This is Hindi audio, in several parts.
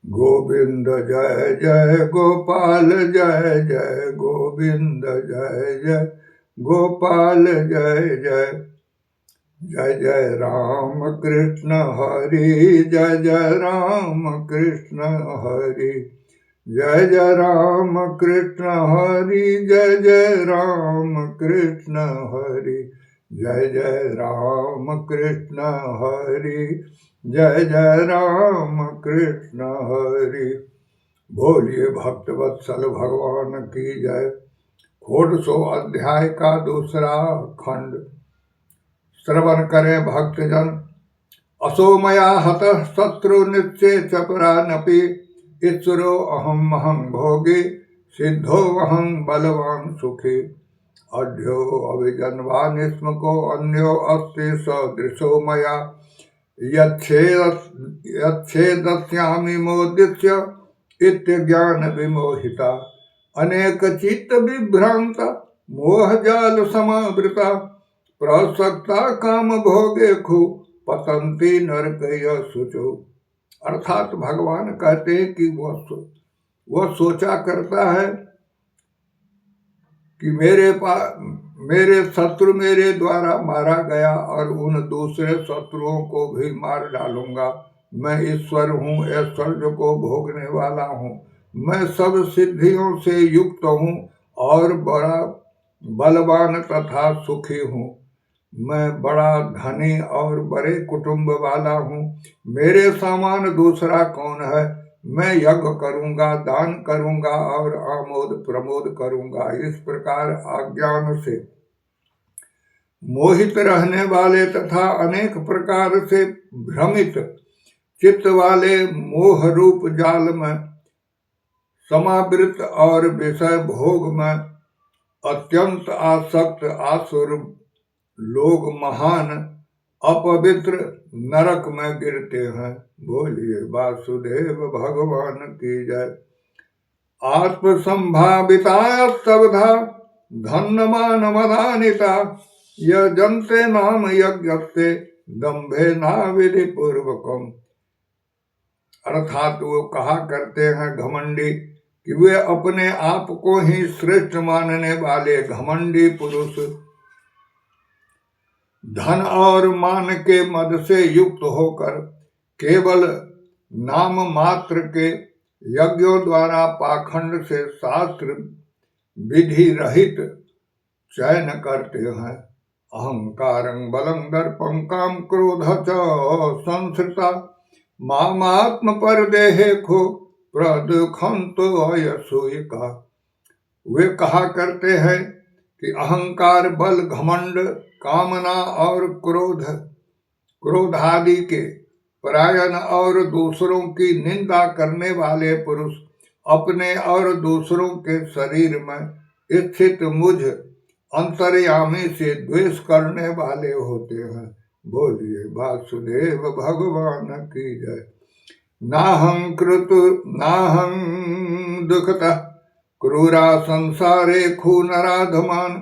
गोविंद जय जय गोपाल जय जय गोविंद जय जय गोपाल जय जय। जय जय राम कृष्ण हरि जय जय राम कृष्ण हरि जय जय राम कृष्ण हरि जय जय राम कृष्ण हरि जय जय राम कृष्ण हरि जय जय राम कृष्ण हरि। बोलिए भक्तवत्सल भगवान की जय। 100 अध्याय का दूसरा खंड। श्रवण करें भक्तजन। असोमया हतः शत्रु निश्चय चपरानपि ईश्वरो अहम महं भोगी सिद्धो अहं बलवान सुखी। अध्यो अभिजन्वान् स्म को अन्यो अस्ति सदृशो मया यच्छेदस्यामि मोदिष्य इत्यज्ञान विमोहिता अनेक चित्त विभ्रांता मोहजाल समावृता प्रसक्ता काम भोगे खु पतंती नरकय सुचो। अर्थात भगवान कहते हैं कि वह सोचा करता है कि मेरे शत्रु मेरे द्वारा मारा गया और उन दूसरे शत्रुओं को भी मार डालूंगा। मैं ईश्वर हूँ, ऐश्वर्य को भोगने वाला हूँ, मैं सब सिद्धियों से युक्त हूँ और बड़ा बलवान तथा सुखी हूँ। मैं बड़ा धनी और बड़े कुटुंब वाला हूँ। मेरे समान दूसरा कौन है। मैं यज्ञ करूंगा, दान करूंगा और आमोद प्रमोद करूंगा। इस प्रकार अज्ञान से मोहित रहने वाले तथा अनेक प्रकार से भ्रमित चित्त वाले मोह रूप जाल में समावृत और विषय भोग में अत्यंत आसक्त आसुर लोग महान अपवित्र नरक में गिरते हैं। बोलिए वासुदेव भगवान की जय। आत्म संभाविता स्तब्धा धन्यमान मदानिता यजन्ते नाम यज्ञस्ते दंभे ना विधि पूर्वकम। अर्थात वो कहा करते हैं घमंडी कि वे अपने आप को ही श्रेष्ठ मानने वाले घमंडी पुरुष धन और मान के मद से युक्त होकर केवल नाम मात्र के यज्ञों द्वारा पाखंड से शास्त्र विधि रहित चयन करते हैं। अहंकारं बलं दर्पं काम क्रोध च संसृता मामात्म परदेहे खो प्रदुखंतो अयसूयिका। वे कहा करते हैं कि अहंकार, बल, घमंड, कामना और क्रोधादि के परायण और दूसरों की निंदा करने वाले पुरुष अपने और दूसरों के शरीर में स्थित मुझ अंतर्यामी से द्वेष करने वाले होते हैं। बोलिए वासुदेव भगवान की जय। नाहं कृतु नाहं दुखतः क्रूरा संसारे खूनराधमान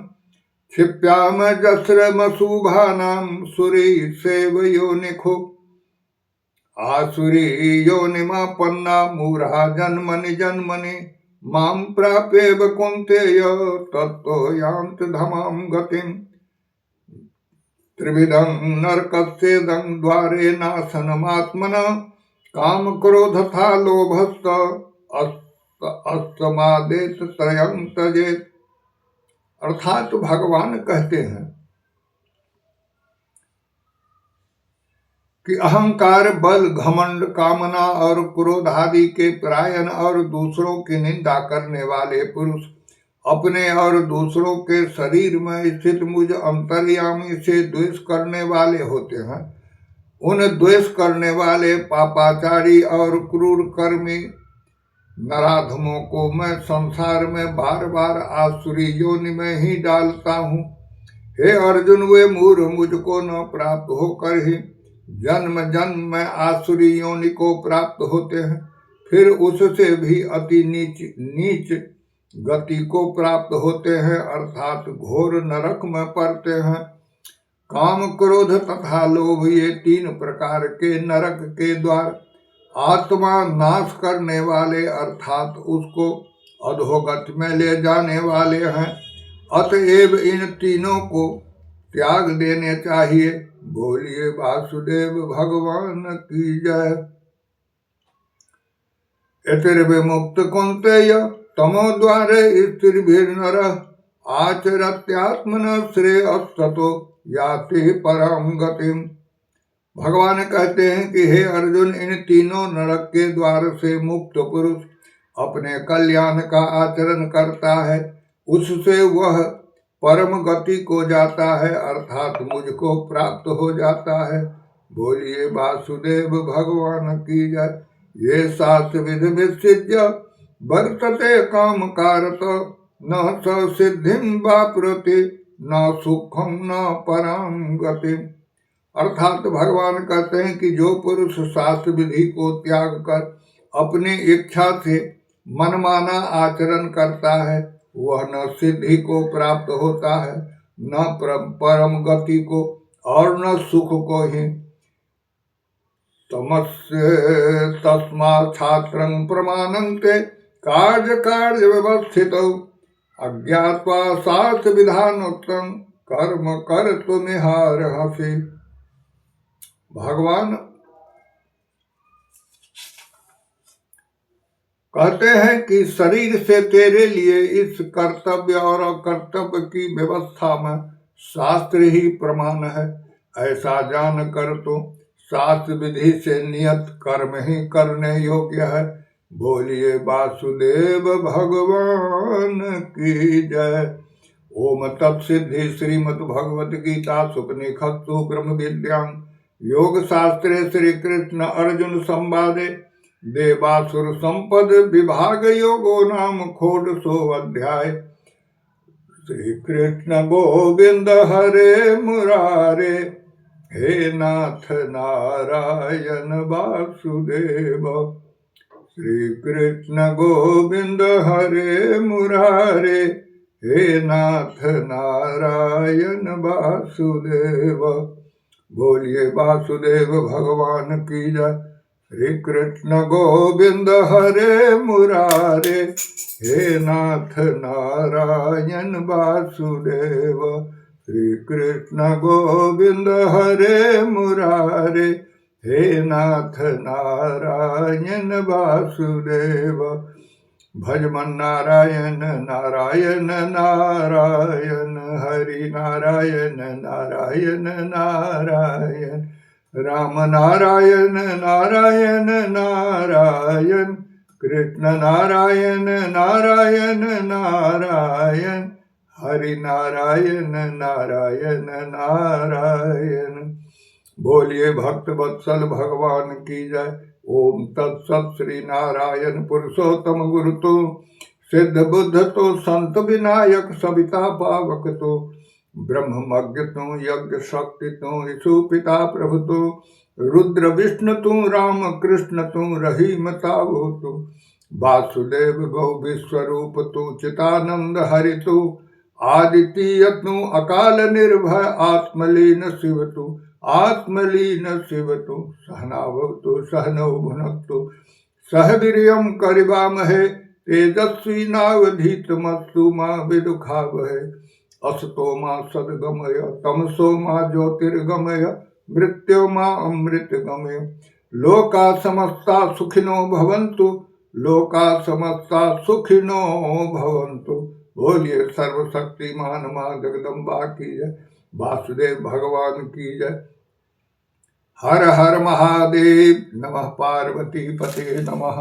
क्षिप्याम जस्रमशुभानां सुरी सेव योनिखो। आसुरी योनिमापन्ना मूढ़ा जन्मनि जन्मनि मां प्राप्येव कौन्तेय तत्तो यान्ति धमां गतिम्। त्रिविधं नरकस्येदं द्वारे नाशनमात्मनः काम क्रोधथा लोभस्त अस्तमादेत त्रयं त्यजेत। अर्थात भगवान कहते हैं कि अहंकार, बल, घमंड, कामना और क्रोध आदि के परायण और दूसरों की निंदा करने वाले पुरुष अपने और दूसरों के शरीर में स्थित मुझ अंतर्यामी से द्वेष करने वाले होते हैं। उन द्वेष करने वाले पापाचारी और क्रूर कर्मी नराधमों को मैं संसार में बार बार आसुरी योनि में ही डालता हूँ। हे अर्जुन, वे मूढ़ मुझको न प्राप्त होकर ही जन्म जन्म में आसुरी योनि को प्राप्त होते हैं, फिर उससे भी अति नीच गति को प्राप्त होते हैं, अर्थात घोर नरक में पड़ते हैं। काम, क्रोध तथा लोभ ये 3 प्रकार के नरक के द्वार आत्मा नाश करने वाले अर्थात उसको अधोगति में ले जाने वाले हैं। अतएव इन तीनों को त्याग देने चाहिए। बोलिए वासुदेव भगवान की जय। एतिर्विमुक्त कुन्तेय तमो द्वारे स्त्रीभिर्नर आचरत्यात्मन श्रेयस्ततो याति परम गतिम। भगवान कहते हैं कि हे अर्जुन, इन तीनों नरक के द्वार से मुक्त पुरुष अपने कल्याण का आचरण करता है, उससे वह परम गति को जाता है अर्थात मुझको प्राप्त हो जाता है। बोलिए वासुदेव भगवान की जय। ये सात विधि विसिद्य वर्तते काम कारत न स सिद्धिं वाप्नोति न सुखम न पराम गति। अर्थात भगवान कहते हैं कि जो पुरुष शास्त्र विधि को त्याग कर अपनी इच्छा से मनमाना आचरण करता है वह न सिद्धि को प्राप्त होता है, न परम गति को और न सुख को ही। तस्मात् छात्रं प्रमाणन्ते कार्य कार्य व्यवस्थित अज्ञात्वा शास्त्र विधानोक्तं कर्म कर्तुमिहार्हसि। भगवान कहते हैं कि शरीर से तेरे लिए इस कर्तव्य और अकर्तव्य की व्यवस्था में शास्त्र ही प्रमाण है। ऐसा जान कर तो शास्त्र विधि से नियत कर्म ही करने योग्य है। बोलिए वासुदेव भगवान की जय। ओम तत्सिद्धि। श्रीमद् भगवत गीता सुपनिषत्सु ब्रह्म विद्यां योग शास्त्रे श्री कृष्ण अर्जुन संवादे देवासुर संपद विभाग योगो नाम षोडशो अध्याय। श्री कृष्ण गोविंद हरे मुरारे हे नाथ नारायण वासुदेव। श्री कृष्ण गोविंद हरे मुरारे हे नाथ नारायण वासुदेव। बोलिए वासुदेव भगवान की जय। श्री कृष्ण गोविंद हरे मुरारे हे नाथ नारायण वासुदेव। श्री कृष्ण गोविंद हरे मुरारे हे नाथ नारायण वासुदेव। भजमन नारायण नारायण नारायण हरि नारायण नारायण नारायण राम नारायण नारायण नारायण कृष्ण नारायण नारायण नारायण हरि नारायण नारायण नारायण। बोलिए भक्त वत्सल भगवान की जय। ओम तत्सत। श्री नारायण पुरुषोत्तम गुरु तो सिद्ध बुद्ध तो संत विनायक सविता पावक तो ब्रह्मज्ञ तो यज्ञ शक्ति तो यीशु पिता प्रभु तो रुद्र विष्णु तू राम कृष्ण तू रहीम तावो तू वासुदेव गौ विश्वरूप तू चितानंद हरि तू आदितीय तू अकाल निर्भय आत्मलीन शिव तू आत्मलीन शिव तु सहनावतु सहनौ भुनक्तु सह वीर्यं करिवामहे तेजस्वी नावधीतमस्तु मा विदुखावहे। असतो मा सद्गमय तमसो मा ज्योतिर्गमय मृत्यो मा अमृतगमय। लोका समस्ता सुखिनो भवन्तु लोका समस्ता सुखिनो भवन्तु। बोलिए सर्वशक्तिमान मां जगदम्बा की जय। वासुदेव भगवान की जय। हर हर महादेव। नमः पार्वती पते नमः।